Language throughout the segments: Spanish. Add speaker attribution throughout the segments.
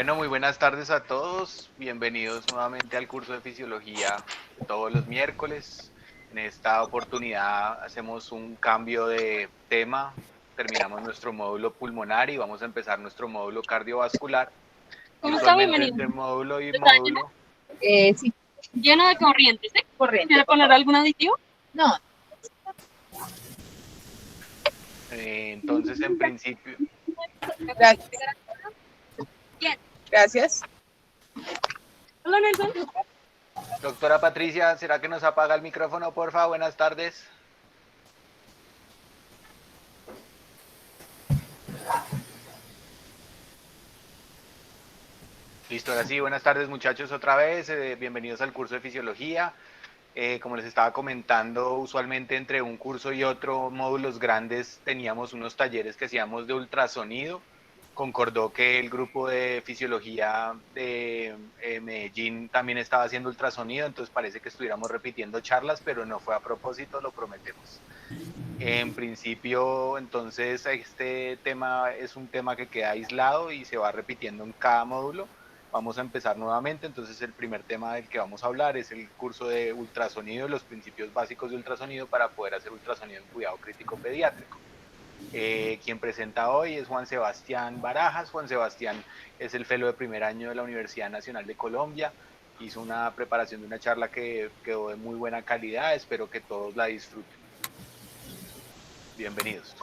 Speaker 1: Bueno, muy buenas tardes a todos. Bienvenidos nuevamente al curso de fisiología todos los miércoles. En esta oportunidad hacemos un cambio de tema. Terminamos nuestro módulo pulmonar y vamos a empezar nuestro módulo cardiovascular. Y
Speaker 2: ¿Cómo está?
Speaker 1: usualmente
Speaker 2: Bienvenido.
Speaker 1: entre módulo y
Speaker 2: ¿Está lleno?
Speaker 1: módulo.
Speaker 2: Sí. Lleno de corrientes, ¿eh? Corriente. ¿Quiere poner algún aditivo? No.
Speaker 1: Entonces, en principio.
Speaker 2: Gracias. Gracias. Hola, Nelson.
Speaker 1: Doctora Patricia, ¿será que nos apaga el micrófono, porfa? Buenas tardes. Listo, ahora sí, buenas tardes muchachos otra vez, bienvenidos al curso de fisiología. Como les estaba comentando, usualmente entre un curso y otro, módulos grandes, teníamos unos talleres que hacíamos de ultrasonido. Concordó que el grupo de fisiología de Medellín también estaba haciendo ultrasonido, entonces parece que estuviéramos repitiendo charlas, pero no fue a propósito, lo prometemos. En principio, entonces, este tema es un tema que queda aislado y se va repitiendo en cada módulo. Vamos a empezar nuevamente, entonces el primer tema del que vamos a hablar es el curso de ultrasonido, los principios básicos de ultrasonido para poder hacer ultrasonido en cuidado crítico pediátrico. Quien presenta hoy es Juan Sebastián Barajas. Juan Sebastián es el fellow de primer año de la Universidad Nacional de Colombia. Hizo una preparación de una charla que quedó de muy buena calidad, espero que todos la disfruten. Bienvenidos.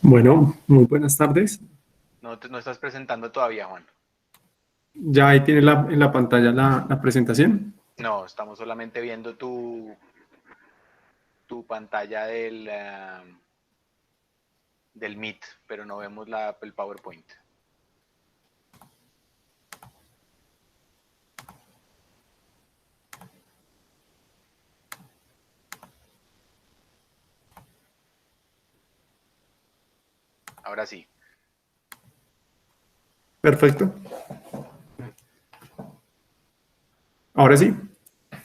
Speaker 3: Bueno, muy buenas tardes.
Speaker 1: No estás presentando todavía, Juan.
Speaker 3: ¿Ya ahí tiene en la pantalla la presentación?
Speaker 1: No, estamos solamente viendo tu pantalla del Meet, pero no vemos el PowerPoint. Ahora sí.
Speaker 3: Perfecto. Ahora sí.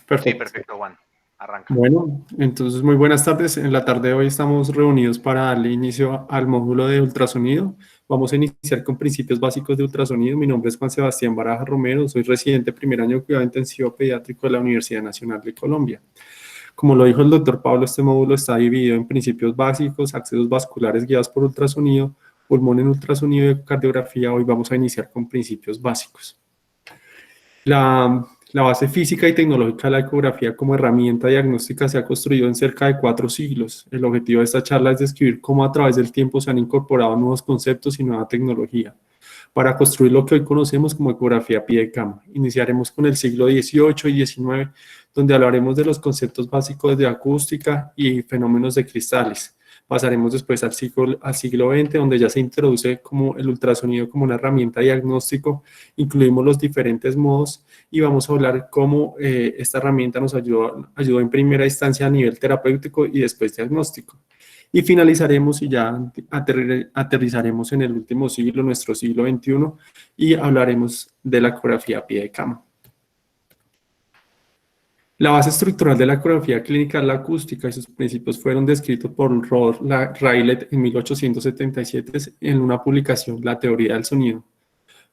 Speaker 3: Perfecto.
Speaker 1: Sí, perfecto, Juan. Arranca.
Speaker 3: Bueno, entonces muy buenas tardes. En la tarde de hoy estamos reunidos para darle inicio al módulo de ultrasonido. Vamos a iniciar con principios básicos de ultrasonido. Mi nombre es Juan Sebastián Baraja Romero, soy residente primer año de cuidado intensivo pediátrico de la Universidad Nacional de Colombia. Como lo dijo el doctor Pablo, este módulo está dividido en principios básicos, accesos vasculares guiados por ultrasonido, pulmón en ultrasonido y cardiografía. Hoy vamos a iniciar con principios básicos. La base física y tecnológica de la ecografía como herramienta diagnóstica se ha construido en cerca de 4 siglos. El objetivo de esta charla es describir cómo a través del tiempo se han incorporado nuevos conceptos y nueva tecnología para construir lo que hoy conocemos como ecografía a pie de cama. Iniciaremos con el siglo XVIII y XIX, donde hablaremos de los conceptos básicos de acústica y fenómenos de cristales. Pasaremos después al siglo XX, donde ya se introduce como el ultrasonido como una herramienta diagnóstico. Incluimos los diferentes modos y vamos a hablar cómo esta herramienta nos ayudó en primera instancia a nivel terapéutico y después diagnóstico. Y finalizaremos y ya aterrizaremos en el último siglo, nuestro siglo XXI, y hablaremos de la ecografía a pie de cama. La base estructural de la ecografía clínica es la acústica y sus principios fueron descritos por Robert Rayleigh en 1877 en una publicación, La teoría del sonido.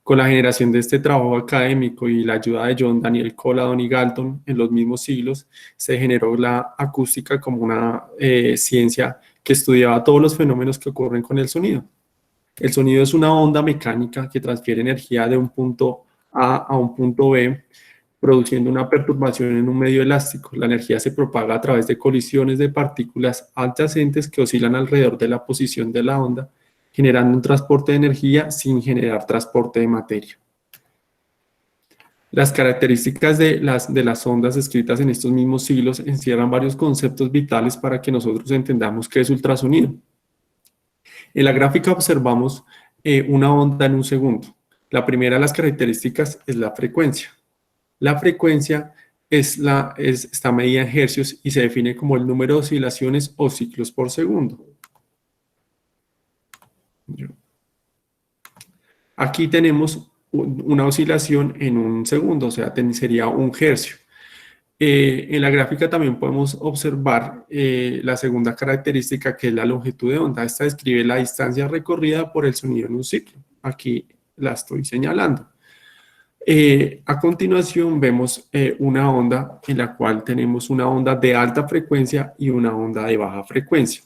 Speaker 3: Con la generación de este trabajo académico y la ayuda de John Daniel Colladon y Galton en los mismos siglos, se generó la acústica como una ciencia que estudiaba todos los fenómenos que ocurren con el sonido. El sonido es una onda mecánica que transfiere energía de un punto A a un punto B, produciendo una perturbación en un medio elástico. La energía se propaga a través de colisiones de partículas adyacentes que oscilan alrededor de la posición de la onda, generando un transporte de energía sin generar transporte de materia. Las características de las ondas descritas en estos mismos siglos encierran varios conceptos vitales para que nosotros entendamos qué es ultrasonido. En la gráfica observamos una onda en un segundo. La primera de las características es la frecuencia. La frecuencia está medida en hercios y se define como el número de oscilaciones o ciclos por segundo. Aquí tenemos una oscilación en un segundo, o sea, sería un hercio. En la gráfica también podemos observar la segunda característica, que es la longitud de onda. Esta describe la distancia recorrida por el sonido en un ciclo. Aquí la estoy señalando. A continuación vemos una onda en la cual tenemos una onda de alta frecuencia y una onda de baja frecuencia.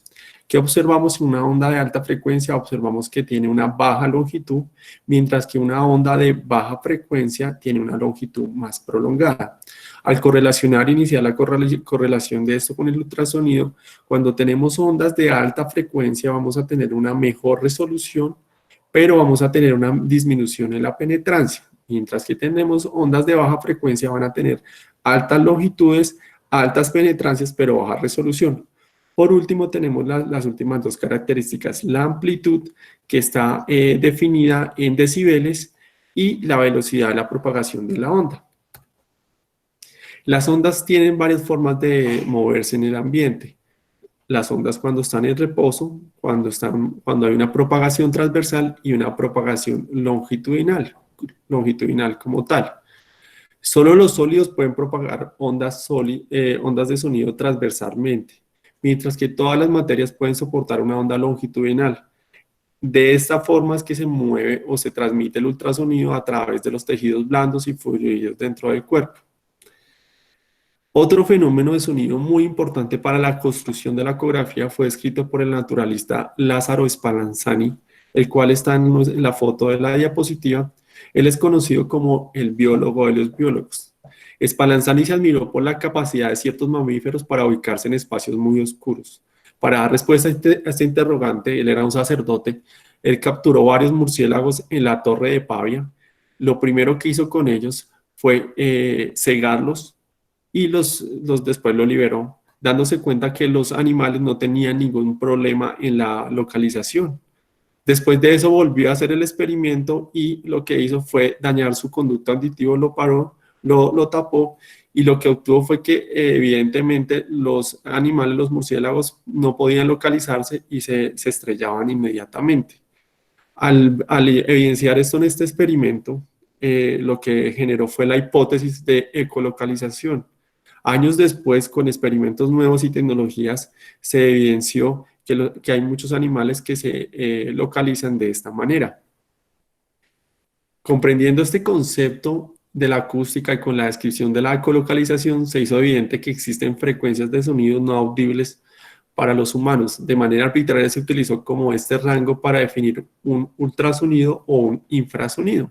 Speaker 3: ¿Qué observamos en una onda de alta frecuencia? Observamos que tiene una baja longitud, mientras que una onda de baja frecuencia tiene una longitud más prolongada. Al correlacionar, iniciar la correlación de esto con el ultrasonido, cuando tenemos ondas de alta frecuencia vamos a tener una mejor resolución, pero vamos a tener una disminución en la penetrancia. Mientras que tenemos ondas de baja frecuencia van a tener altas longitudes, altas penetrancias, pero baja resolución. Por último, tenemos las últimas dos características, la amplitud, que está definida en decibeles, y la velocidad de la propagación de la onda. Las ondas tienen varias formas de moverse en el ambiente. Las ondas cuando están en reposo, cuando hay una propagación transversal y una propagación longitudinal como tal. Solo los sólidos pueden propagar ondas de sonido transversalmente, mientras que todas las materias pueden soportar una onda longitudinal. De esta forma es que se mueve o se transmite el ultrasonido a través de los tejidos blandos y fluidos dentro del cuerpo. Otro fenómeno de sonido muy importante para la construcción de la ecografía fue descrito por el naturalista Lázaro Spallanzani, el cual está en la foto de la diapositiva. Él es conocido como el biólogo de los biólogos. Spallanzani se admiró por la capacidad de ciertos mamíferos para ubicarse en espacios muy oscuros. Para dar respuesta a este interrogante, él era un sacerdote, él capturó varios murciélagos en la Torre de Pavia. Lo primero que hizo con ellos fue cegarlos, y después lo liberó, dándose cuenta que los animales no tenían ningún problema en la localización. Después de eso volvió a hacer el experimento y lo que hizo fue dañar su conducto auditivo, lo paró, lo tapó, y lo que obtuvo fue que evidentemente los animales, los murciélagos, no podían localizarse y se estrellaban inmediatamente. Al evidenciar esto en este experimento, lo que generó fue la hipótesis de ecolocalización. Años después, con experimentos nuevos y tecnologías, se evidenció que hay muchos animales que se localizan de esta manera. Comprendiendo este concepto de la acústica y con la descripción de la ecolocalización, se hizo evidente que existen frecuencias de sonido no audibles para los humanos. De manera arbitraria se utilizó como este rango para definir un ultrasonido o un infrasonido.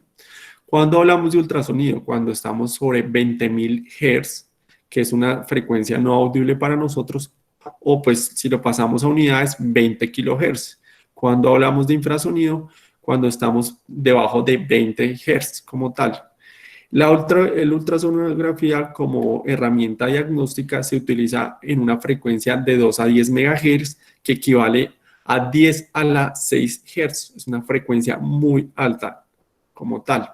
Speaker 3: Cuando hablamos de ultrasonido, cuando estamos sobre 20.000 Hz, que es una frecuencia no audible para nosotros, o pues si lo pasamos a unidades, 20 kHz. Cuando hablamos de infrasonido, cuando estamos debajo de 20 Hz como tal. El ultrasonografía como herramienta diagnóstica se utiliza en una frecuencia de 2 a 10 MHz, que equivale a 10 a la 6 Hz. Es una frecuencia muy alta como tal.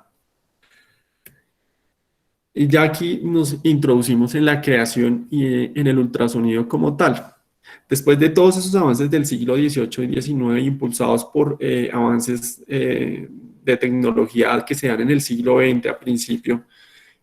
Speaker 3: Y ya aquí nos introducimos en la creación y en el ultrasonido como tal. Después de todos esos avances del siglo XVIII y XIX, impulsados por avances de tecnología que se dan en el siglo XX a principio,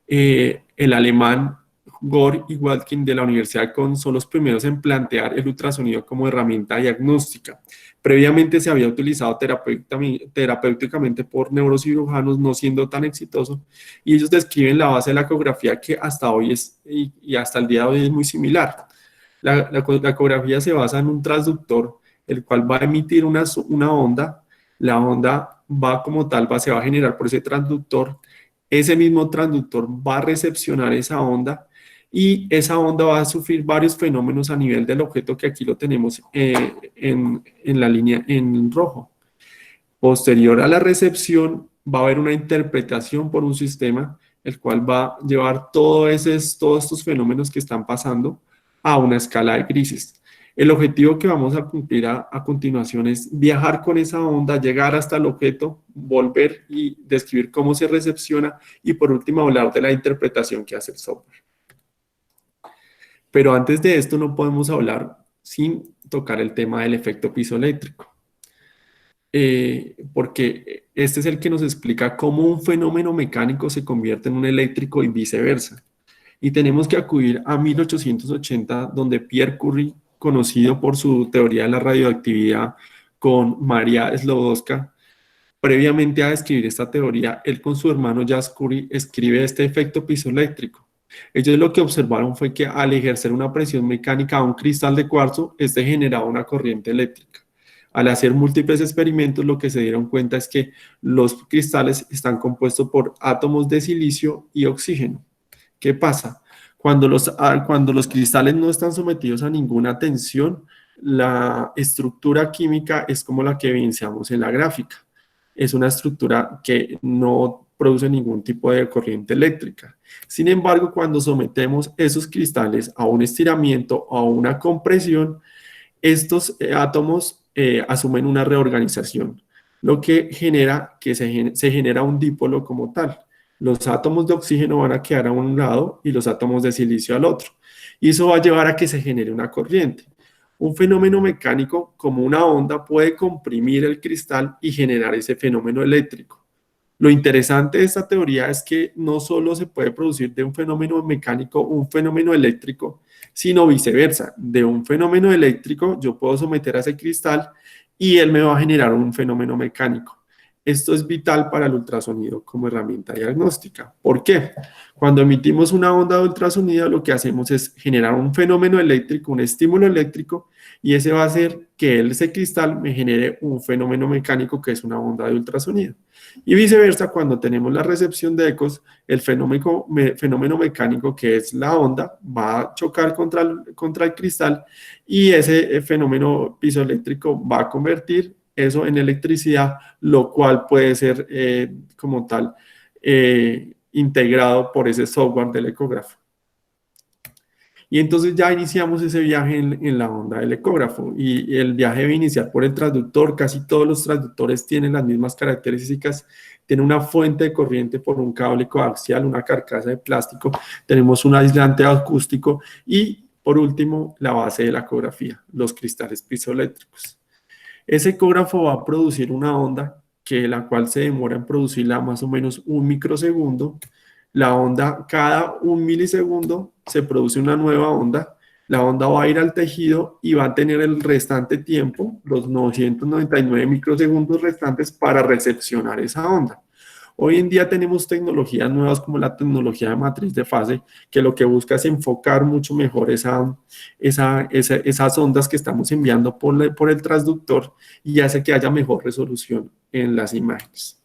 Speaker 3: el alemán Gore y Watkin de la Universidad de Bonn son los primeros en plantear el ultrasonido como herramienta diagnóstica. Previamente se había utilizado terapéuticamente por neurocirujanos, no siendo tan exitoso, y ellos describen la base de la ecografía que hasta hoy y hasta el día de hoy es muy similar. La ecografía se basa en un transductor, el cual va a emitir una onda. La onda va como tal, se va a generar por ese transductor. Ese mismo transductor va a recepcionar esa onda, y esa onda va a sufrir varios fenómenos a nivel del objeto, que aquí lo tenemos en la línea en rojo. Posterior a la recepción va a haber una interpretación por un sistema, el cual va a llevar todos estos fenómenos que están pasando a una escala de grises. El objetivo que vamos a cumplir a continuación es viajar con esa onda, llegar hasta el objeto, volver y describir cómo se recepciona, y por último hablar de la interpretación que hace el software. Pero antes de esto no podemos hablar sin tocar el tema del efecto piezoeléctrico, porque este es el que nos explica cómo un fenómeno mecánico se convierte en un eléctrico y viceversa. Y tenemos que acudir a 1880, donde Pierre Curie, conocido por su teoría de la radioactividad, con Maria Sklodowska, Previamente a describir esta teoría, él con su hermano Jas Curry escribe este efecto piezoeléctrico. Ellos lo que observaron fue que al ejercer una presión mecánica a un cristal de cuarzo, este generaba una corriente eléctrica. Al hacer múltiples experimentos, lo que se dieron cuenta es que los cristales están compuestos por átomos de silicio y oxígeno. ¿Qué pasa? Cuando los cristales no están sometidos a ninguna tensión, la estructura química es como la que evidenciamos en la gráfica. Es una estructura que no produce ningún tipo de corriente eléctrica. Sin embargo, cuando sometemos esos cristales a un estiramiento o a una compresión, estos átomos asumen una reorganización, lo que genera que se genera un dipolo como tal. Los átomos de oxígeno van a quedar a un lado y los átomos de silicio al otro. Y eso va a llevar a que se genere una corriente. Un fenómeno mecánico como una onda puede comprimir el cristal y generar ese fenómeno eléctrico. Lo interesante de esta teoría es que no solo se puede producir de un fenómeno mecánico un fenómeno eléctrico, sino viceversa. De un fenómeno eléctrico yo puedo someter a ese cristal y él me va a generar un fenómeno mecánico. Esto es vital para el ultrasonido como herramienta diagnóstica. ¿Por qué? Cuando emitimos una onda de ultrasonido, lo que hacemos es generar un fenómeno eléctrico, un estímulo eléctrico, y ese va a hacer que ese cristal me genere un fenómeno mecánico que es una onda de ultrasonido. Y viceversa, cuando tenemos la recepción de ecos, el fenómeno mecánico, que es la onda, va a chocar contra el cristal y ese fenómeno piezoeléctrico va a convertir eso en electricidad, lo cual puede ser como tal integrado por ese software del ecógrafo. Y entonces ya iniciamos ese viaje en la onda del ecógrafo, y el viaje debe iniciar por el transductor. Casi todos los transductores tienen las mismas características. Tiene una fuente de corriente por un cable coaxial, una carcasa de plástico, tenemos un aislante acústico y por último la base de la ecografía, los cristales piezoeléctricos. Ese ecógrafo va a producir una onda la cual se demora en producirla más o menos 1 microsegundo. La onda, cada 1 milisegundo se produce una nueva onda. La onda va a ir al tejido y va a tener el restante tiempo, los 999 microsegundos restantes, para recepcionar esa onda. Hoy en día tenemos tecnologías nuevas como la tecnología de matriz de fase, que lo que busca es enfocar mucho mejor esas ondas que estamos enviando por el transductor, y hace que haya mejor resolución en las imágenes.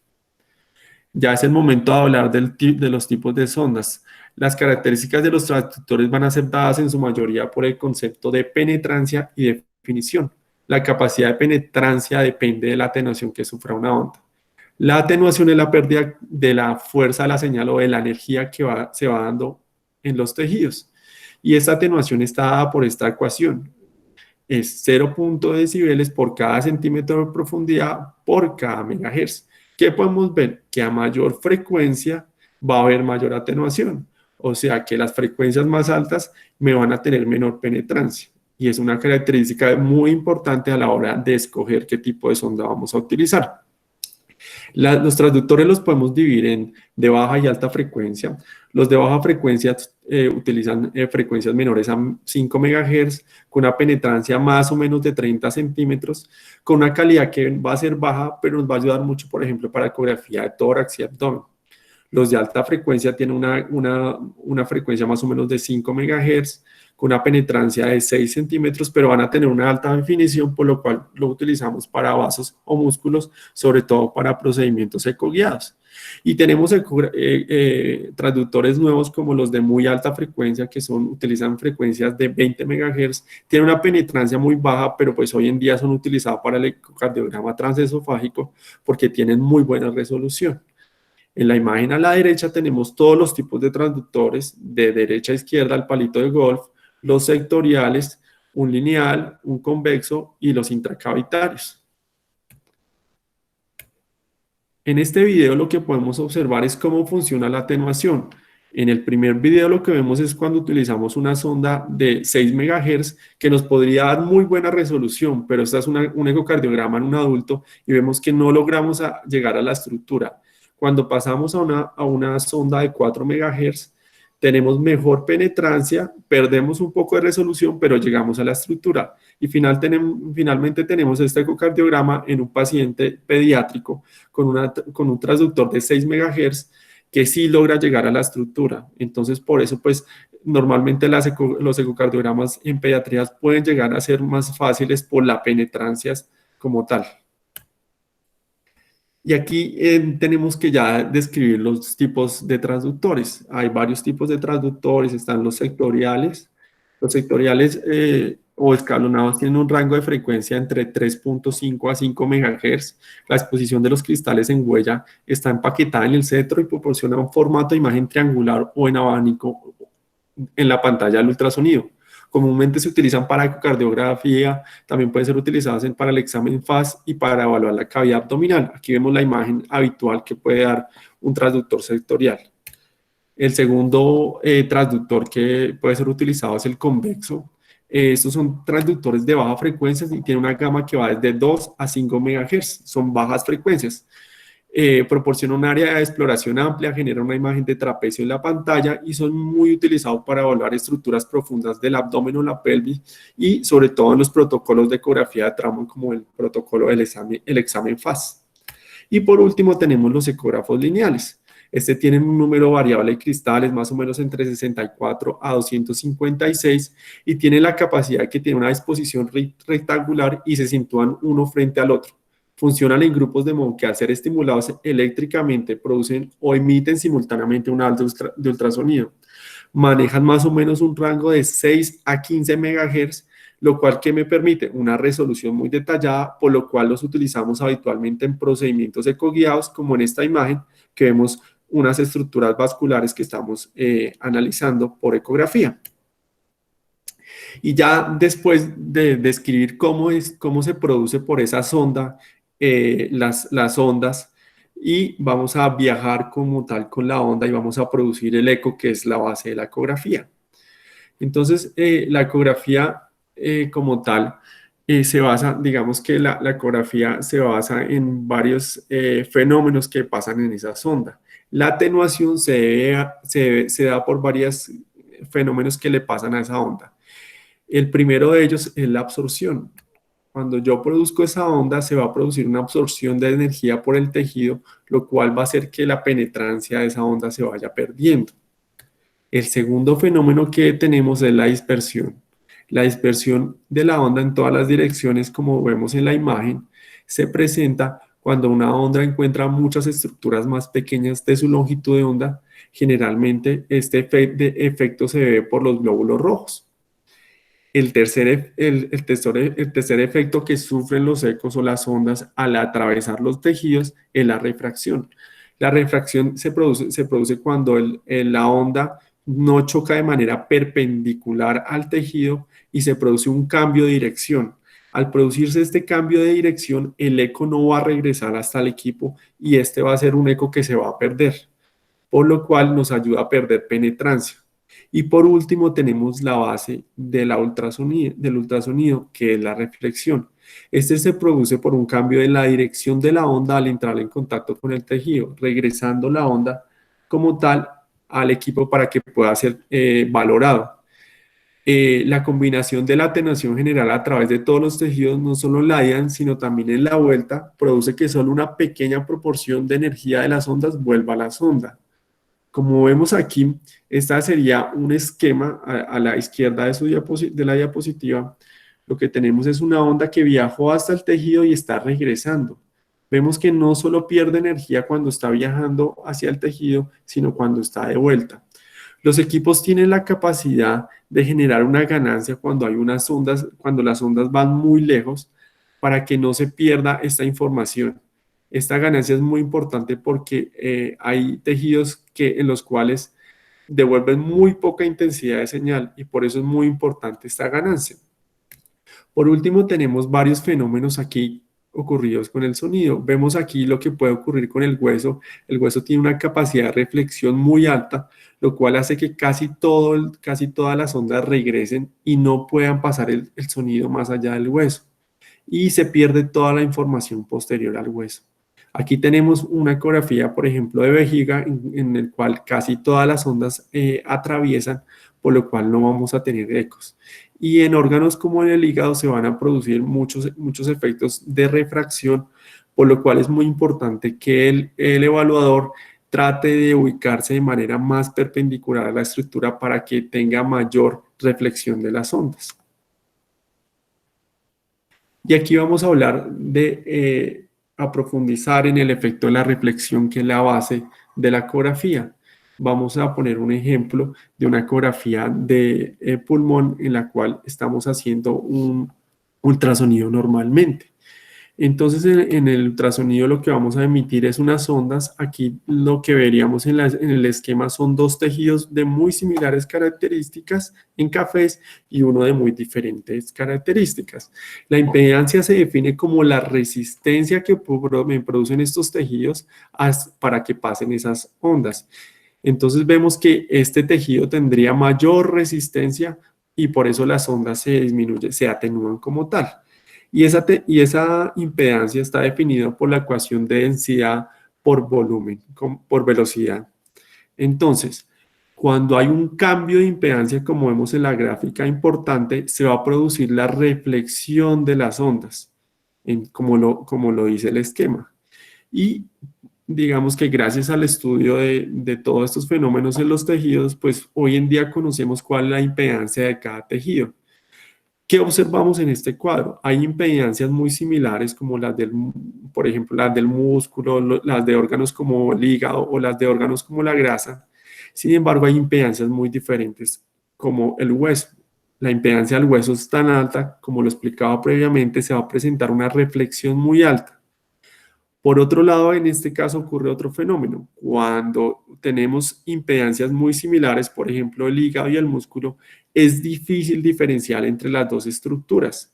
Speaker 3: Ya es el momento de hablar de los tipos de sondas. Las características de los transductores van a ser dadas en su mayoría por el concepto de penetrancia y definición. La capacidad de penetrancia depende de la atenuación que sufra una onda. La atenuación es la pérdida de la fuerza de la señal o de la energía que se va dando en los tejidos. Y esta atenuación está dada por esta ecuación. Es 0.0 decibeles por cada centímetro de profundidad por cada megahertz. ¿Qué podemos ver? Que a mayor frecuencia va a haber mayor atenuación. O sea que las frecuencias más altas me van a tener menor penetrancia. Y es una característica muy importante a la hora de escoger qué tipo de sonda vamos a utilizar. Los transductores los podemos dividir en de baja y alta frecuencia. Los de baja frecuencia utilizan frecuencias menores a 5 MHz, con una penetrancia más o menos de 30 centímetros, con una calidad que va a ser baja, pero nos va a ayudar mucho, por ejemplo, para ecografía de tórax y abdomen. Los de alta frecuencia tienen una frecuencia más o menos de 5 MHz, con una penetrancia de 6 centímetros, pero van a tener una alta definición, por lo cual lo utilizamos para vasos o músculos, sobre todo para procedimientos ecoguiados. Y tenemos transductores nuevos como los de muy alta frecuencia, que utilizan frecuencias de 20 MHz, tienen una penetrancia muy baja, pero pues hoy en día son utilizados para el ecocardiograma transesofágico porque tienen muy buena resolución. En la imagen a la derecha tenemos todos los tipos de transductores, de derecha a izquierda el palito de golf, los sectoriales, un lineal, un convexo y los intracavitarios. En este video lo que podemos observar es cómo funciona la atenuación. En el primer video lo que vemos es cuando utilizamos una sonda de 6 MHz que nos podría dar muy buena resolución, pero esta es un ecocardiograma en un adulto y vemos que no logramos llegar a la estructura. Cuando pasamos a una sonda de 4 MHz, tenemos mejor penetrancia, perdemos un poco de resolución, pero llegamos a la estructura. Y finalmente tenemos este ecocardiograma en un paciente pediátrico con un transductor de 6 MHz que sí logra llegar a la estructura. Entonces, por eso, pues, normalmente los ecocardiogramas en pediatrías pueden llegar a ser más fáciles por la penetrancia como tal. Y aquí tenemos que ya describir los tipos de transductores. Hay varios tipos de transductores, están los sectoriales. Los sectoriales o escalonados tienen un rango de frecuencia entre 3.5 a 5 MHz. La exposición de los cristales en huella está empaquetada en el centro y proporciona un formato de imagen triangular o en abanico en la pantalla del ultrasonido. Comúnmente se utilizan para ecocardiografía, también pueden ser utilizadas para el examen FAS y para evaluar la cavidad abdominal. Aquí vemos la imagen habitual que puede dar un transductor sectorial. El segundo transductor que puede ser utilizado es el convexo. Estos son transductores de baja frecuencia y tienen una gama que va desde 2 a 5 MHz. Son bajas frecuencias. Proporciona un área de exploración amplia, genera una imagen de trapecio en la pantalla y son muy utilizados para evaluar estructuras profundas del abdomen o la pelvis y sobre todo en los protocolos de ecografía de trauma como el protocolo del examen FAS. Y por último tenemos los ecógrafos lineales. Tienen un número variable de cristales, más o menos entre 64 a 256, y tiene la capacidad que tiene una disposición rectangular y se sitúan uno frente al otro. Funcionan en grupos de modo que al ser estimulados eléctricamente producen o emiten simultáneamente una onda de ultrasonido. Manejan más o menos un rango de 6 a 15 MHz, lo cual que me permite una resolución muy detallada, por lo cual los utilizamos habitualmente en procedimientos ecoguiados, como en esta imagen que vemos unas estructuras vasculares que estamos analizando por ecografía. Y ya después de describir cómo se produce por esa sonda las ondas, y vamos a viajar como tal con la onda y vamos a producir el eco, que es la base de la ecografía. Entonces, la ecografía como tal se basa, digamos que la ecografía se basa en varios fenómenos que pasan en esa sonda. La atenuación se da por varios fenómenos que le pasan a esa onda. El primero de ellos es la absorción. Cuando yo produzco esa onda, se va a producir una absorción de energía por el tejido, lo cual va a hacer que la penetrancia de esa onda se vaya perdiendo. El segundo fenómeno que tenemos es la dispersión. La dispersión de la onda en todas las direcciones, como vemos en la imagen, se presenta cuando una onda encuentra muchas estructuras más pequeñas de su longitud de onda. Generalmente este efecto se ve por los glóbulos rojos. El tercer efecto que sufren los ecos o las ondas al atravesar los tejidos es la refracción. La refracción se produce cuando la onda no choca de manera perpendicular al tejido y se produce un cambio de dirección. Al producirse este cambio de dirección, el eco no va a regresar hasta el equipo y este va a ser un eco que se va a perder, por lo cual nos ayuda a perder penetrancia. Y por último tenemos la base del ultrasonido, que es la reflexión. Se produce por un cambio de la dirección de la onda al entrar en contacto con el tejido, regresando la onda como tal al equipo para que pueda ser valorado. La combinación de la atenuación general a través de todos los tejidos, no solo en la ida, sino también en la vuelta, produce que solo una pequeña proporción de energía de las ondas vuelva a la sonda. Como vemos aquí, esta sería un esquema a la izquierda de la diapositiva. Lo que tenemos es una onda que viajó hasta el tejido y está regresando. Vemos que no solo pierde energía cuando está viajando hacia el tejido, sino cuando está de vuelta. Los equipos tienen la capacidad de generar una ganancia cuando las ondas van muy lejos, para que no se pierda esta información. Esta ganancia es muy importante porque hay tejidos en los cuales devuelven muy poca intensidad de señal y por eso es muy importante esta ganancia. Por último, tenemos varios fenómenos aquí ocurridos con el sonido. Vemos aquí lo que puede ocurrir con el hueso. El hueso tiene una capacidad de reflexión muy alta, lo cual hace que casi todas las ondas regresen y no puedan pasar el sonido más allá del hueso. Y se pierde toda la información posterior al hueso. Aquí tenemos una ecografía, por ejemplo, de vejiga, en el cual casi todas las ondas atraviesan, por lo cual no vamos a tener ecos. Y en órganos como en el hígado se van a producir muchos efectos de refracción, por lo cual es muy importante que el evaluador trate de ubicarse de manera más perpendicular a la estructura para que tenga mayor reflexión de las ondas. Y aquí vamos a hablar de a profundizar en el efecto de la reflexión, que es la base de la ecografía. Vamos a poner un ejemplo de una ecografía de pulmón en la cual estamos haciendo un ultrasonido normalmente. Entonces, en el ultrasonido lo que vamos a emitir es unas ondas. Aquí lo que veríamos en el esquema son dos tejidos de muy similares características en cafés y uno de muy diferentes características. La impedancia se define como la resistencia que me producen estos tejidos para que pasen esas ondas. Entonces vemos que este tejido tendría mayor resistencia y por eso las ondas se disminuyen, se atenúan como tal. Y esa impedancia está definida por la ecuación de densidad por volumen, por velocidad. Entonces, cuando hay un cambio de impedancia, como vemos en la gráfica importante, se va a producir la reflexión de las ondas, como lo dice el esquema. Y digamos que gracias al estudio de todos estos fenómenos en los tejidos, pues hoy en día conocemos cuál es la impedancia de cada tejido. ¿Qué observamos en este cuadro? Hay impedancias muy similares como por ejemplo, las del músculo, las de órganos como el hígado o las de órganos como la grasa. Sin embargo, hay impedancias muy diferentes como el hueso. La impedancia del hueso es tan alta, como lo explicaba previamente, se va a presentar una reflexión muy alta. Por otro lado, en este caso ocurre otro fenómeno. Cuando tenemos impedancias muy similares, por ejemplo, el hígado y el músculo, es difícil diferenciar entre las dos estructuras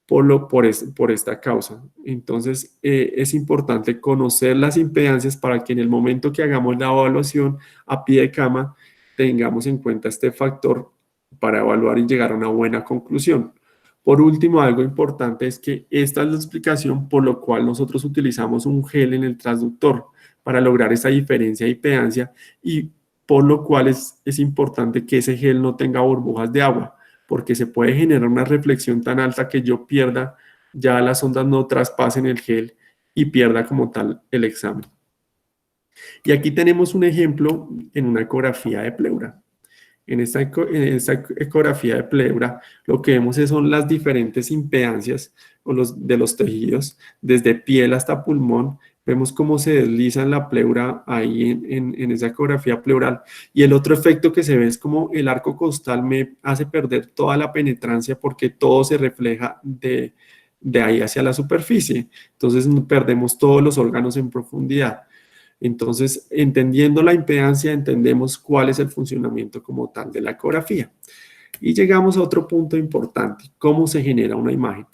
Speaker 3: por esta causa. Entonces, es importante conocer las impedancias para que en el momento que hagamos la evaluación a pie de cama, tengamos en cuenta este factor para evaluar y llegar a una buena conclusión. Por último, algo importante es que esta es la explicación por lo cual nosotros utilizamos un gel en el transductor para lograr esa diferencia de impedancia y por lo cual es importante que ese gel no tenga burbujas de agua, porque se puede generar una reflexión tan alta que yo pierda, ya las ondas no traspasen el gel y pierda como tal el examen. Y aquí tenemos un ejemplo en una ecografía de pleura. En esta ecografía de pleura, lo que vemos son las diferentes impedancias de los tejidos, desde piel hasta pulmón. Vemos cómo se desliza en la pleura ahí en esa ecografía pleural. Y el otro efecto que se ve es como el arco costal me hace perder toda la penetrancia porque todo se refleja de ahí hacia la superficie. Entonces perdemos todos los órganos en profundidad. Entonces, entendiendo la impedancia, entendemos cuál es el funcionamiento como tal de la ecografía. Y llegamos a otro punto importante, cómo se genera una imagen.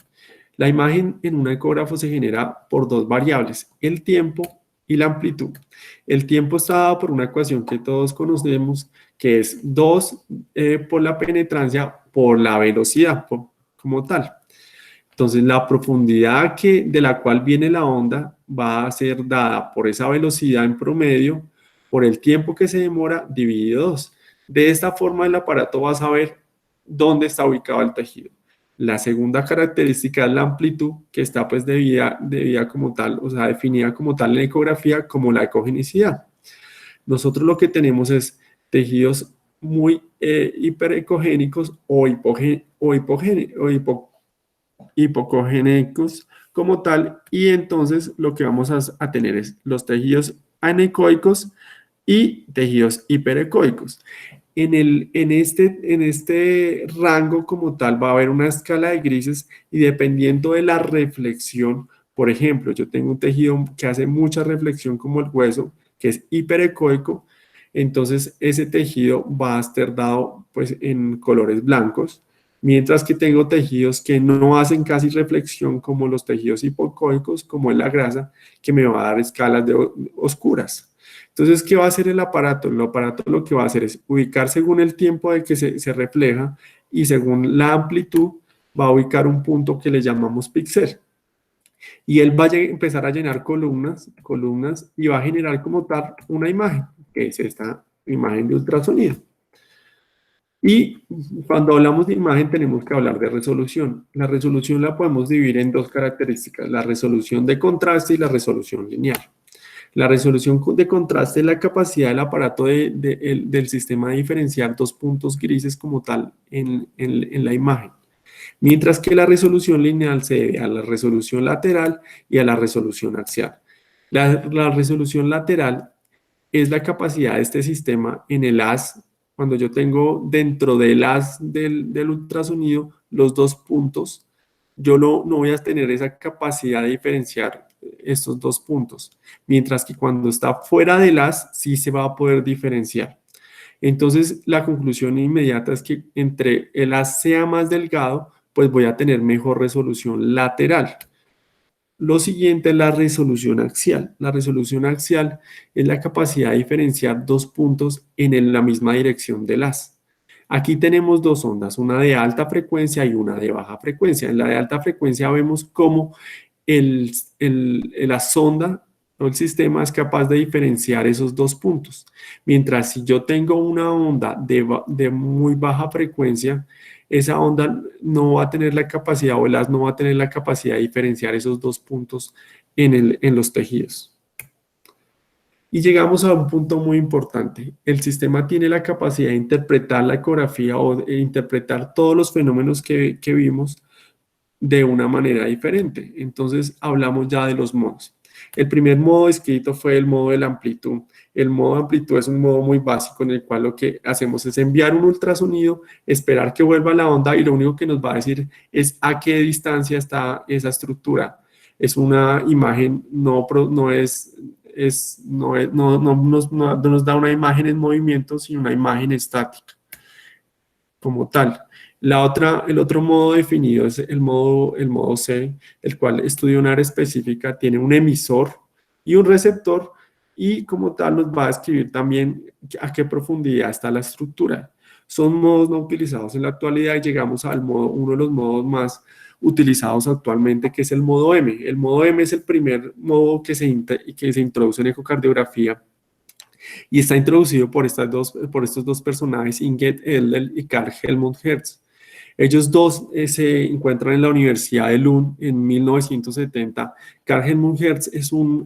Speaker 3: La imagen en un ecógrafo se genera por dos variables, el tiempo y la amplitud. El tiempo está dado por una ecuación que todos conocemos, que es 2 por la penetrancia por la velocidad como tal. Entonces, la profundidad de la cual viene la onda va a ser dada por esa velocidad en promedio, por el tiempo que se demora, dividido 2. De esta forma, el aparato va a saber dónde está ubicado el tejido. La segunda característica es la amplitud, que está pues debida como tal, o sea, definida como tal en la ecografía como la ecogenicidad. Nosotros lo que tenemos es tejidos muy hiperecogénicos o hipocogénicos como tal, y entonces lo que vamos a tener es los tejidos anecoicos y tejidos hiperecoicos. En este rango como tal va a haber una escala de grises y dependiendo de la reflexión, por ejemplo, yo tengo un tejido que hace mucha reflexión como el hueso, que es hiperecoico, entonces ese tejido va a estar dado pues en colores blancos, mientras que tengo tejidos que no hacen casi reflexión como los tejidos hipocoicos, como en la grasa, que me va a dar escalas oscuras. Entonces, ¿qué va a hacer el aparato? El aparato lo que va a hacer es ubicar según el tiempo de que se refleja y según la amplitud va a ubicar un punto que le llamamos píxel. Y él va a empezar a llenar columnas y va a generar como tal una imagen, que es esta imagen de ultrasonido. Y cuando hablamos de imagen tenemos que hablar de resolución. La resolución la podemos dividir en dos características, la resolución de contraste y la resolución lineal. La resolución de contraste es la capacidad del aparato del sistema de diferenciar dos puntos grises como tal en la imagen. Mientras que la resolución lineal se debe a la resolución lateral y a la resolución axial. La resolución lateral es la capacidad de este sistema en el haz, cuando yo tengo dentro del haz del ultrasonido los dos puntos, yo no voy a tener esa capacidad de diferenciar estos dos puntos, mientras que cuando está fuera del haz sí se va a poder diferenciar. Entonces, la conclusión inmediata es que entre el haz sea más delgado, pues voy a tener mejor resolución lateral. Lo siguiente es la resolución axial. La resolución axial es la capacidad de diferenciar dos puntos en la misma dirección del haz. Aquí tenemos dos ondas, una de alta frecuencia y una de baja frecuencia. En la de alta frecuencia vemos cómo la sonda o el sistema es capaz de diferenciar esos dos puntos. Mientras si yo tengo una onda de muy baja frecuencia, esa onda no va a tener la capacidad o el haz no va a tener la capacidad de diferenciar esos dos puntos en los tejidos. Y llegamos a un punto muy importante. El sistema tiene la capacidad de interpretar la ecografía o de interpretar todos los fenómenos que vimos de una manera diferente. Entonces hablamos ya de los modos. El primer modo descrito fue el modo de la amplitud. El modo de amplitud es un modo muy básico en el cual lo que hacemos es enviar un ultrasonido, esperar que vuelva la onda y lo único que nos va a decir es a qué distancia está esa estructura. Es una imagen, no nos da una imagen en movimiento, sino una imagen estática como tal. El otro modo definido es el modo C, el cual estudia un área específica, tiene un emisor y un receptor y como tal nos va a describir también a qué profundidad está la estructura. Son modos no utilizados en la actualidad y llegamos al modo, uno de los modos más utilizados actualmente, que es el modo M. El modo M es el primer modo que se introduce en ecocardiografía y está introducido por estos dos personajes, Inge Edler y Karl Helmut Hertz. Ellos dos se encuentran en la Universidad de Lund en 1970. Karl Helmut Hertz estuvo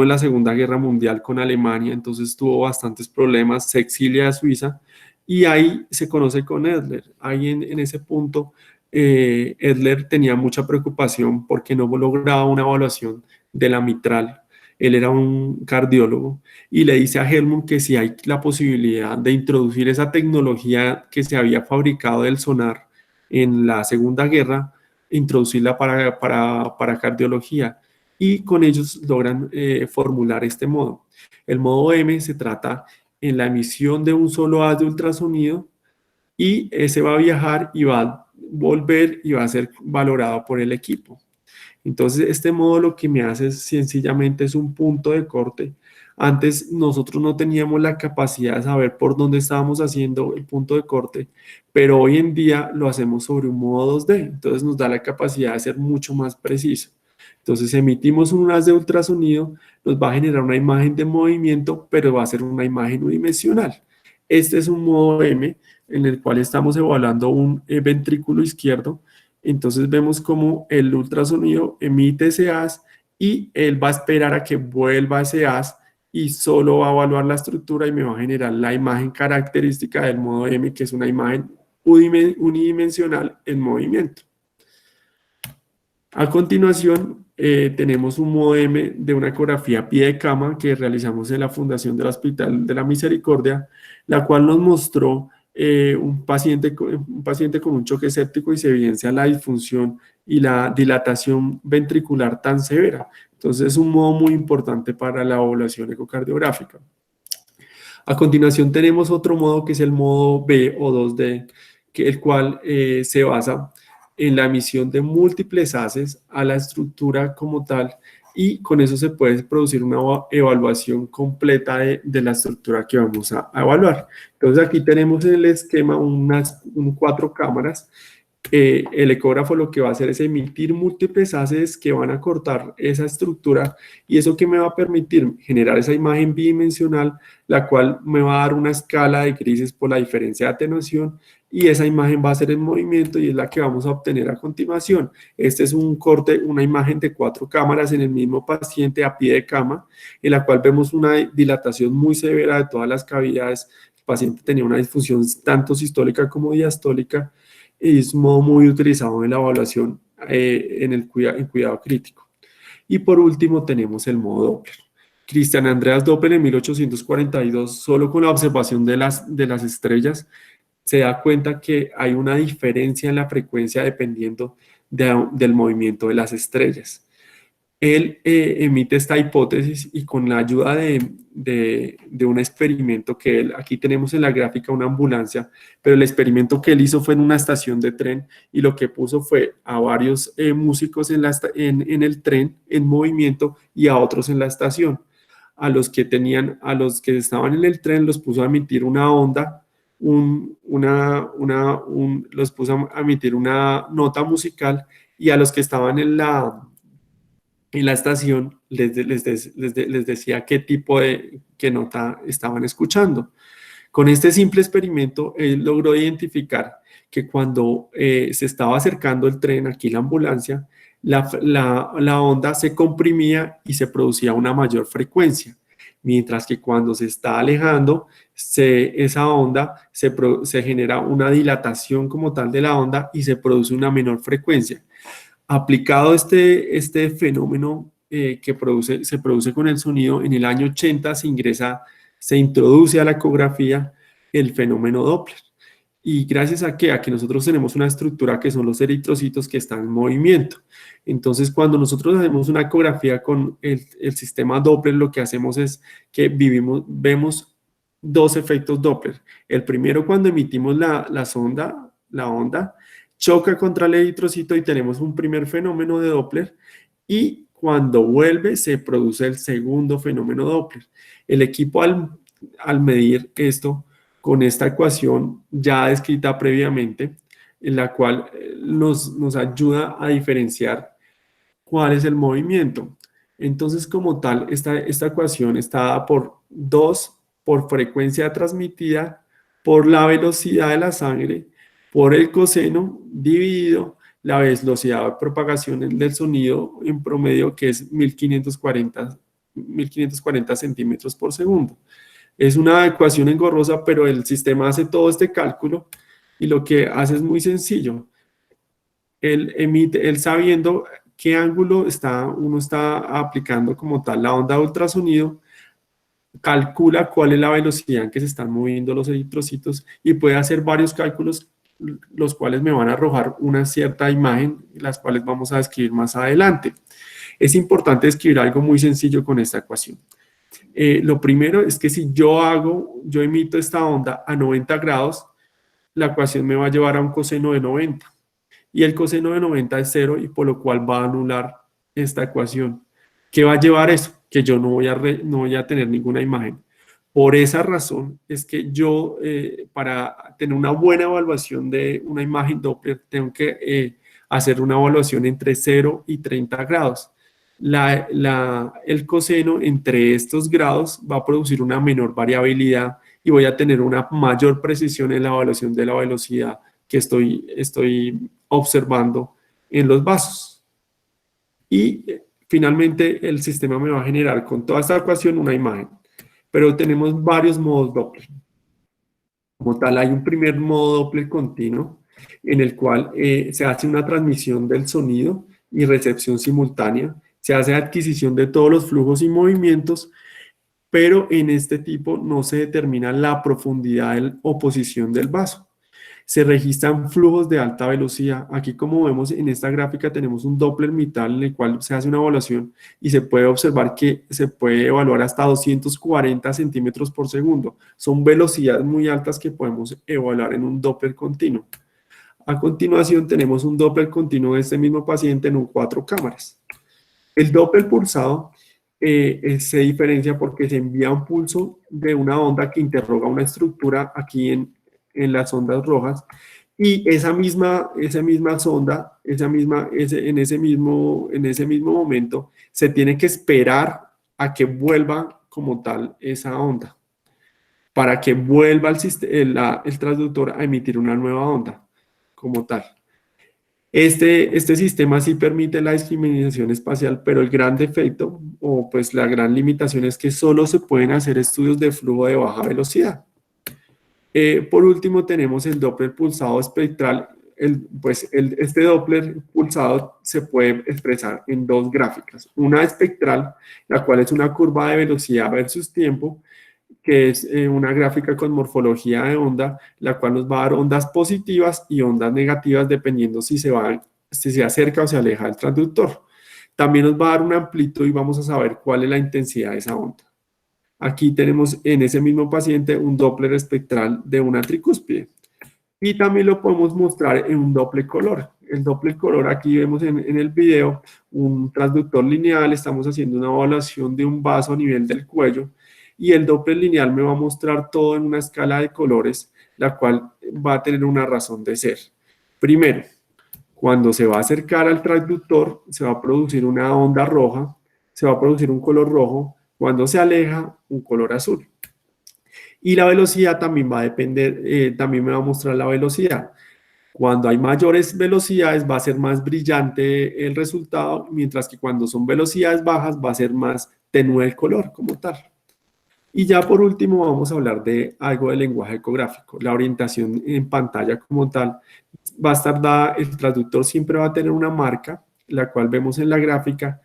Speaker 3: en la Segunda Guerra Mundial con Alemania, entonces tuvo bastantes problemas, se exilia a Suiza y ahí se conoce con Edler. Ahí en ese punto Edler tenía mucha preocupación porque no lograba una evaluación de la mitral. Él era un cardiólogo y le dice a Helmut que si hay la posibilidad de introducir esa tecnología que se había fabricado del sonar en la Segunda Guerra, introducirla para cardiología. Y con ellos logran formular este modo. El modo M se trata en la emisión de un solo haz de ultrasonido y ese va a viajar y va a volver y va a ser valorado por el equipo. Entonces, este modo lo que me hace sencillamente es un punto de corte. Antes nosotros no teníamos la capacidad de saber por dónde estábamos haciendo el punto de corte, pero hoy en día lo hacemos sobre un modo 2D. Entonces nos da la capacidad de ser mucho más preciso. Entonces emitimos un haz de ultrasonido, nos va a generar una imagen de movimiento, pero va a ser una imagen unidimensional. Este es un modo M en el cual estamos evaluando un ventrículo izquierdo. Entonces vemos cómo el ultrasonido emite ese haz y él va a esperar a que vuelva ese haz y solo va a evaluar la estructura y me va a generar la imagen característica del modo M, que es una imagen unidimensional en movimiento. A continuación, tenemos un modo M de una ecografía pie de cama que realizamos en la Fundación del Hospital de la Misericordia, la cual nos mostró un paciente con un choque séptico y se evidencia la disfunción y la dilatación ventricular tan severa. Entonces es un modo muy importante para la evaluación ecocardiográfica. A continuación tenemos otro modo que es el modo B o 2D, el cual se basa en la emisión de múltiples haces a la estructura como tal y con eso se puede producir una evaluación completa de la estructura que vamos a evaluar. Entonces aquí tenemos en el esquema 4 cámaras el ecógrafo lo que va a hacer es emitir múltiples haces que van a cortar esa estructura, y eso que me va a permitir generar esa imagen bidimensional, la cual me va a dar una escala de grises por la diferencia de atenuación, y esa imagen va a ser en movimiento y es la que vamos a obtener a continuación. Este es un corte, una imagen de 4 cámaras en el mismo paciente a pie de cama, en la cual vemos una dilatación muy severa de todas las cavidades. El paciente tenía una disfunción tanto sistólica como diastólica, y es un modo muy utilizado en la evaluación en cuidado crítico. Y por último tenemos el modo Doppler. Christian Andreas Doppler en 1842, solo con la observación de las estrellas, se da cuenta que hay una diferencia en la frecuencia dependiendo del movimiento de las estrellas. Él emite esta hipótesis y con la ayuda de un experimento que aquí tenemos en la gráfica una ambulancia, pero el experimento que él hizo fue en una estación de tren, y lo que puso fue a varios músicos en el tren en movimiento y a otros en la estación. A los que estaban en el tren los puso a emitir una onda, los puso a emitir una nota musical, y a los que estaban en la estación les decía qué tipo qué nota estaban escuchando. Con este simple experimento, él logró identificar que cuando se estaba acercando el tren, aquí la ambulancia, la onda se comprimía y se producía una mayor frecuencia, mientras que cuando se está alejando, esa onda se genera una dilatación como tal de la onda y se produce una menor frecuencia. Aplicado este fenómeno que se produce con el sonido, en el año 80 se introduce a la ecografía el fenómeno Doppler. Y gracias a que nosotros tenemos una estructura que son los eritrocitos que están en movimiento. Entonces, cuando nosotros hacemos una ecografía con el sistema Doppler, lo que hacemos es que vemos 2 efectos Doppler. El primero, cuando emitimos la onda, choca contra el eritrocito y tenemos un primer fenómeno de Doppler, y cuando vuelve se produce el segundo fenómeno Doppler. El equipo al medir esto con esta ecuación ya descrita previamente, en la cual nos ayuda a diferenciar cuál es el movimiento. Entonces, como tal, esta ecuación está dada por 2 por frecuencia transmitida, por la velocidad de la sangre, por el coseno dividido la velocidad de propagación del sonido en promedio, que es 1540 centímetros por segundo. Es una ecuación engorrosa, pero el sistema hace todo este cálculo y lo que hace es muy sencillo. Él sabiendo qué ángulo uno está aplicando como tal la onda de ultrasonido, calcula cuál es la velocidad en que se están moviendo los eritrocitos y puede hacer varios cálculos, los cuales me van a arrojar una cierta imagen, las cuales vamos a describir más adelante. Es importante describir algo muy sencillo con esta ecuación. Lo primero es que si yo emito esta onda a 90 grados, la ecuación me va a llevar a un coseno de 90. Y el coseno de 90 es 0, y por lo cual va a anular esta ecuación. ¿Qué va a llevar eso? Que yo no voy a tener ninguna imagen. Por esa razón es que yo, para tener una buena evaluación de una imagen Doppler, tengo que hacer una evaluación entre 0 y 30 grados. El coseno entre estos grados va a producir una menor variabilidad y voy a tener una mayor precisión en la evaluación de la velocidad que estoy observando en los vasos. Y finalmente el sistema me va a generar con toda esta ecuación una imagen. Pero tenemos varios modos Doppler. Como tal, hay un primer modo Doppler continuo en el cual se hace una transmisión del sonido y recepción simultánea. Se hace adquisición de todos los flujos y movimientos, pero en este tipo no se determina la profundidad o posición del vaso. Se registran flujos de alta velocidad. Aquí, como vemos en esta gráfica, tenemos un Doppler mitral en el cual se hace una evaluación y se puede observar que se puede evaluar hasta 240 centímetros por segundo. Son velocidades muy altas que podemos evaluar en un Doppler continuo. A continuación tenemos un Doppler continuo de este mismo paciente en 4 cámaras. El Doppler pulsado se diferencia porque se envía un pulso de una onda que interroga una estructura aquí en las ondas rojas, Y esa misma sonda, en ese mismo momento, se tiene que esperar a que vuelva como tal esa onda, para que vuelva el transductor a emitir una nueva onda como tal. Este sistema sí permite la discriminación espacial, pero el gran defecto o pues la gran limitación es que solo se pueden hacer estudios de flujo de baja velocidad. Por último tenemos el Doppler pulsado espectral. Este Doppler pulsado se puede expresar en dos gráficas. Una espectral, la cual es una curva de velocidad versus tiempo, que es una gráfica con morfología de onda, la cual nos va a dar ondas positivas y ondas negativas dependiendo si se acerca o se aleja del transductor. También nos va a dar una amplitud y vamos a saber cuál es la intensidad de esa onda. Aquí tenemos en ese mismo paciente un Doppler espectral de una tricúspide. Y también lo podemos mostrar en un Doppler color. El Doppler color, aquí vemos en el video un transductor lineal, estamos haciendo una evaluación de un vaso a nivel del cuello, y el Doppler lineal me va a mostrar todo en una escala de colores, la cual va a tener una razón de ser. Primero, cuando se va a acercar al transductor, se va a producir una onda roja, se va a producir un color rojo, cuando se aleja, un color azul. Y la velocidad también va a depender, también me va a mostrar la velocidad. Cuando hay mayores velocidades va a ser más brillante el resultado, mientras que cuando son velocidades bajas va a ser más tenue el color como tal. Y ya por último vamos a hablar de algo de lenguaje ecográfico. La orientación en pantalla como tal va a estar dada, el transductor siempre va a tener una marca, la cual vemos en la gráfica,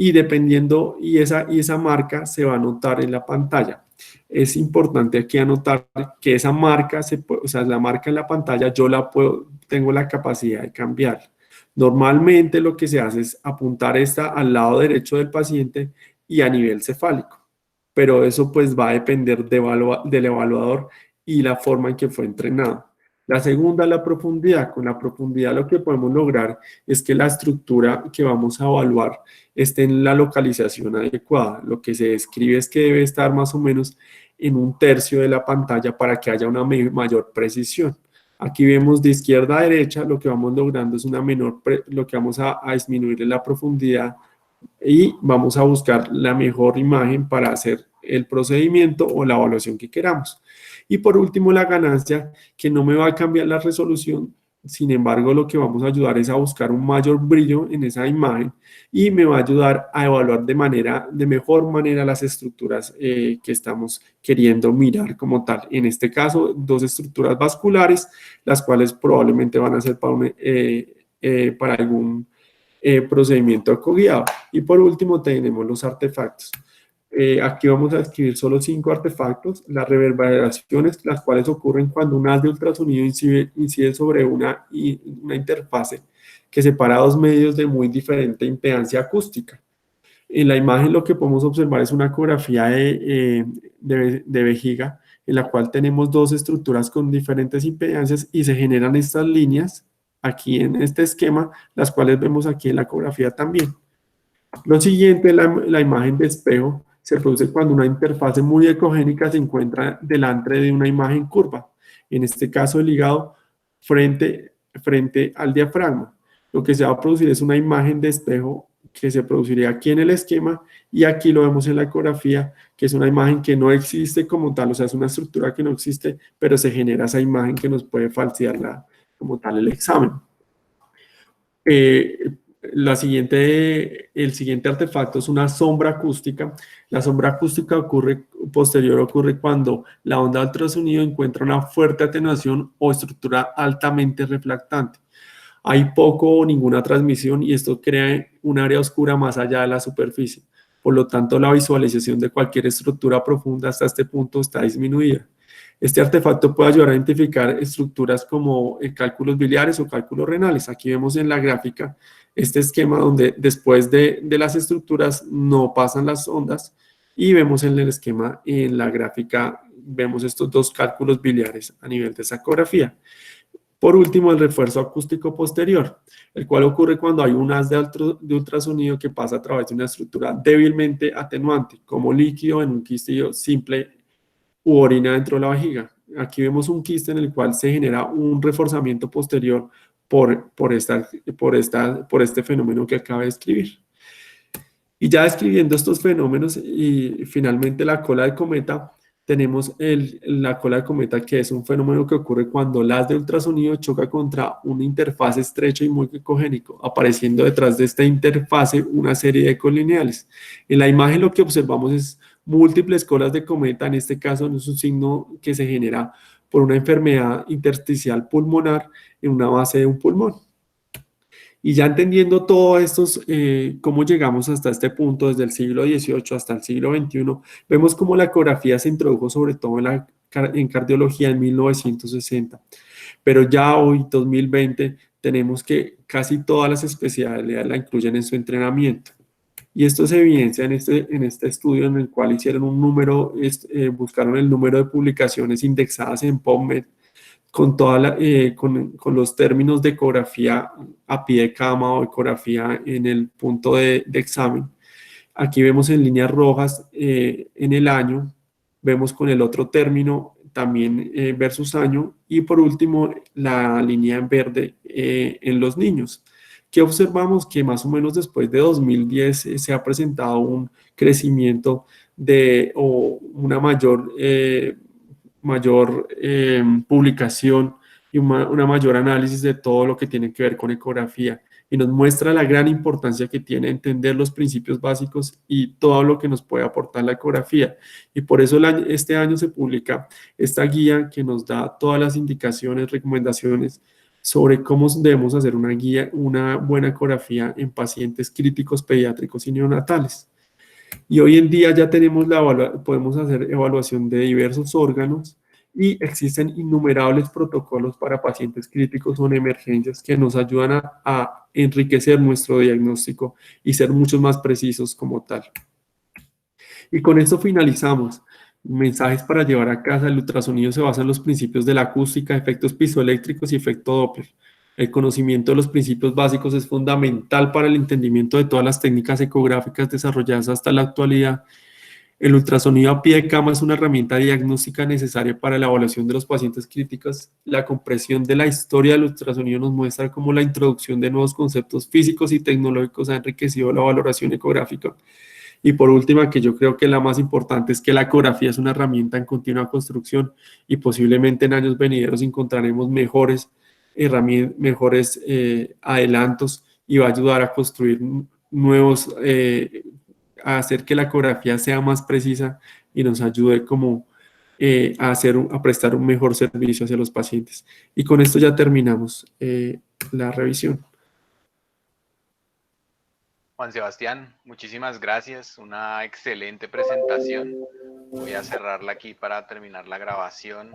Speaker 3: y dependiendo, y esa marca se va a anotar en la pantalla. Es importante aquí anotar que esa marca, o sea, la marca en la pantalla yo tengo la capacidad de cambiar. Normalmente lo que se hace es apuntar esta al lado derecho del paciente y a nivel cefálico, pero eso pues va a depender del evaluador y la forma en que fue entrenado. La segunda, la profundidad. Con la profundidad lo que podemos lograr es que la estructura que vamos a evaluar esté en la localización adecuada. Lo que se describe es que debe estar más o menos en un tercio de la pantalla para que haya una mayor precisión. Aquí vemos de izquierda a derecha, lo que vamos logrando es lo que vamos a disminuir es la profundidad y vamos a buscar la mejor imagen para hacer el procedimiento o la evaluación que queramos. Y por último, la ganancia, que no me va a cambiar la resolución, sin embargo, lo que vamos a ayudar es a buscar un mayor brillo en esa imagen y me va a ayudar a evaluar de mejor manera las estructuras que estamos queriendo mirar como tal. En este caso, dos estructuras vasculares, las cuales probablemente van a ser para algún procedimiento ecoguiado. Y por último tenemos los artefactos. Aquí vamos a escribir solo 5 artefactos. Las reverberaciones, las cuales ocurren cuando un haz de ultrasonido incide sobre una interfase que separa dos medios de muy diferente impedancia acústica. En la imagen lo que podemos observar es una ecografía de vejiga, en la cual tenemos dos estructuras con diferentes impedancias y se generan estas líneas aquí en este esquema, las cuales vemos aquí en la ecografía también. Lo siguiente, la imagen de espejo, se produce cuando una interfase muy ecogénica se encuentra delante de una imagen curva, en este caso el hígado frente al diafragma. Lo que se va a producir es una imagen de espejo que se produciría aquí en el esquema y aquí lo vemos en la ecografía, que es una imagen que no existe como tal, o sea, es una estructura que no existe, pero se genera esa imagen que nos puede falsear como tal el examen. El siguiente artefacto es una sombra acústica. La sombra acústica ocurre cuando la onda de ultrasonido encuentra una fuerte atenuación o estructura altamente reflectante. Hay poco o ninguna transmisión y esto crea un área oscura más allá de la superficie. Por lo tanto, la visualización de cualquier estructura profunda hasta este punto está disminuida. Este artefacto puede ayudar a identificar estructuras como cálculos biliares o cálculos renales. Aquí vemos en la gráfica este esquema donde después de las estructuras no pasan las ondas y vemos en el esquema, en la gráfica, vemos estos dos cálculos biliares a nivel de esa ecografía. Por último, el refuerzo acústico posterior, el cual ocurre cuando hay un haz de ultrasonido que pasa a través de una estructura débilmente atenuante, como líquido en un quistillo simple u orina dentro de la vejiga. Aquí vemos un quiste en el cual se genera un reforzamiento posterior por este fenómeno que acaba de describir. Y ya describiendo estos fenómenos y finalmente la cola de cometa, tenemos la cola de cometa, que es un fenómeno que ocurre cuando el haz de ultrasonido choca contra una interfase estrecha y muy ecogénico, apareciendo detrás de esta interfase una serie de ecos lineales. En la imagen lo que observamos es múltiples colas de cometa, en este caso no es un signo que se genera por una enfermedad intersticial pulmonar en una base de un pulmón. Y ya entendiendo todo esto, cómo llegamos hasta este punto, desde el siglo XVIII hasta el siglo XXI, vemos cómo la ecografía se introdujo sobre todo en cardiología en 1960. Pero ya hoy, 2020, tenemos que casi todas las especialidades la incluyen en su entrenamiento. Y esto se evidencia en este estudio en el cual hicieron buscaron el número de publicaciones indexadas en PubMed con los términos de ecografía a pie de cama o ecografía en el punto de examen. Aquí vemos en líneas rojas en el año, vemos con el otro término también versus año, y por último la línea en verde en los niños. Que observamos que más o menos después de 2010 se ha presentado un crecimiento o una mayor publicación y una mayor análisis de todo lo que tiene que ver con ecografía, y nos muestra la gran importancia que tiene entender los principios básicos y todo lo que nos puede aportar la ecografía. Y por eso este año se publica esta guía que nos da todas las indicaciones, recomendaciones sobre cómo debemos hacer una buena ecografía en pacientes críticos pediátricos y neonatales. Y hoy en día ya podemos hacer evaluación de diversos órganos y existen innumerables protocolos para pacientes críticos o en emergencias que nos ayudan a enriquecer nuestro diagnóstico y ser mucho más precisos como tal. Y con esto finalizamos. Mensajes para llevar a casa: el ultrasonido se basa en los principios de la acústica, efectos piezoeléctricos y efecto Doppler. El conocimiento de los principios básicos es fundamental para el entendimiento de todas las técnicas ecográficas desarrolladas hasta la actualidad. El ultrasonido a pie de cama es una herramienta diagnóstica necesaria para la evaluación de los pacientes críticos. La comprensión de la historia del ultrasonido nos muestra cómo la introducción de nuevos conceptos físicos y tecnológicos ha enriquecido la valoración ecográfica. Y por última, que yo creo que la más importante, es que la ecografía es una herramienta en continua construcción y posiblemente en años venideros encontraremos mejores adelantos, y va a ayudar a construir nuevos, a hacer que la ecografía sea más precisa y nos ayude como a prestar un mejor servicio hacia los pacientes. Y con esto ya terminamos la revisión.
Speaker 1: Juan Sebastián, muchísimas gracias, una excelente presentación. Voy a cerrarla aquí para terminar la grabación.